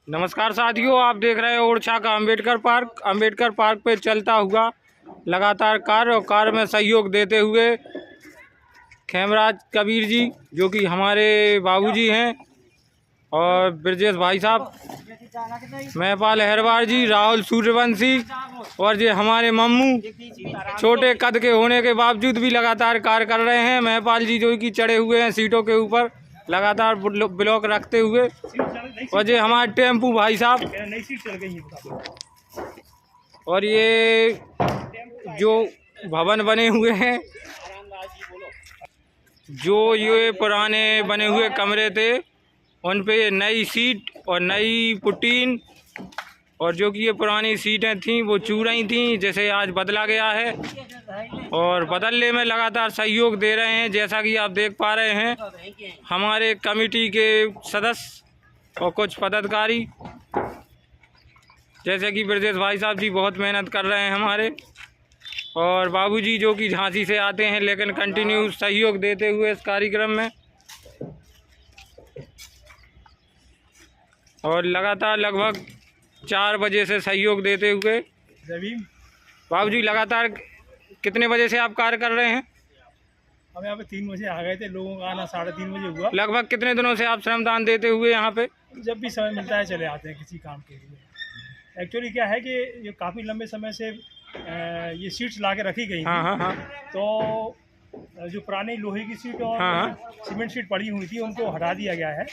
नमस्कार साथियों, आप देख रहे हैं ओरछा का अंबेडकर पार्क पे चलता हुआ लगातार कार्य और कार्य में सहयोग देते हुए खेमराज कबीर जी जो कि हमारे बाबूजी हैं, और ब्रजेश भाई साहब, महपाल अहरवार जी, राहुल सूर्यवंशी और ये हमारे मम्मू छोटे कद के होने के बावजूद भी लगातार कार्य कर रहे हैं। महपाल जी जो कि चढ़े हुए हैं सीटों के ऊपर लगातार ब्लॉक रखते हुए, और ये हमारे टेम्पू भाई साहब, और ये जो भवन बने हुए हैं, जो ये पुराने बने हुए कमरे थे उन पे नई सीट और नई पुटीन, और जो कि ये पुरानी सीटें थीं वो चू रही थीं, जैसे आज बदला गया है और बदलने में लगातार सहयोग दे रहे हैं। जैसा कि आप देख पा रहे हैं हमारे कमेटी के सदस्य और कुछ पदाधिकारी, जैसे कि ब्रजेश भाई साहब जी बहुत मेहनत कर रहे हैं हमारे, और बाबूजी जो कि झांसी से आते हैं लेकिन कंटिन्यू सहयोग देते हुए इस कार्यक्रम में, और लगातार लगभग 4 बजे से सहयोग देते हुए। बाबूजी लगातार कितने बजे से आप कार्य कर रहे हैं? हम यहाँ पे 3 बजे आ गए थे, लोगों का आना 3:30 बजे हुआ। लगभग कितने दिनों से आप श्रमदान देते हुए यहाँ पे? जब भी समय मिलता है चले आते हैं किसी काम के लिए। एक्चुअली क्या है कि ये काफ़ी लंबे समय से ये सीट्स ला के रखी गई थी। हाँ। तो जो पुरानी लोहे की सीट और सीमेंट सीट पड़ी हुई थी उनको हटा दिया गया है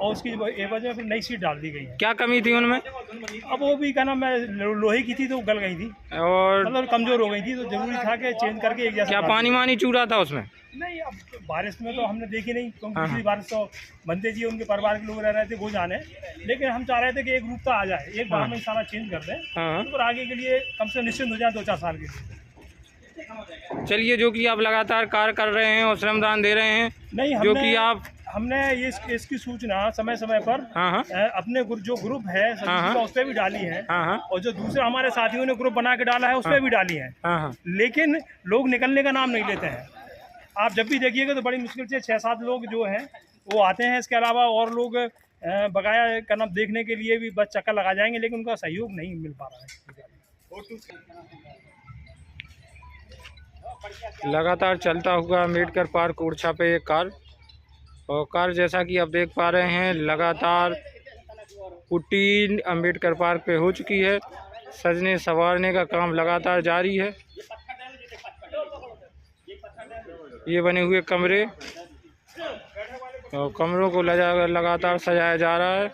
और उसकी एवज में फिर नई सीट डाल दी गई है। क्या कमी थी उनमें? अब वो भी क्या नाम है, लोहे की थी तो गल गई थी और मतलब कमज़ोर हो गई थी, तो जरूरी था कि चेंज करके एक जैसा। क्या पानी वानी चू रहा था उसमें? नहीं, अब बारिश में तो हमने देखी नहीं, क्योंकि पिछली बारिश तो बनते जी उनके परिवार के लोग रह रहे थे वो जाने, लेकिन हम चाह रहे थे कि एक रूपता आ जाए, एक बार में सारा चेंज कर दें तो आगे के लिए कम से कम निश्चिंत हो जाए 2-4 साल के लिए। चलिए, जो कि आप लगातार कार्य कर रहे हैं और श्रमदान दे रहे हैं, नहीं जो कि आप हमने ये इसकी सूचना समय समय पर अपने जो ग्रुप है उस पर भी डाली है, और जो दूसरे हमारे साथियों ने ग्रुप बना के डाला है उस पर भी डाली है, लेकिन लोग निकलने का नाम नहीं लेते हैं। आप जब भी देखिएगा तो बड़ी मुश्किल से 6-7 लोग जो हैं वो आते हैं, इसके अलावा और लोग बकाया का नाम देखने के लिए भी बस चक्कर लगा जाएंगे, लेकिन उनका सहयोग नहीं मिल पा रहा है। लगातार चलता हुआ अंबेडकर पार्क ओरछा पे ये कार्य, और कार्य जैसा कि आप देख पा रहे हैं लगातार पुटीन अंबेडकर पार्क पे हो चुकी है। सजने संवारने का काम लगातार जारी है। ये बने हुए कमरे और कमरों को लगातार सजाया जा रहा है।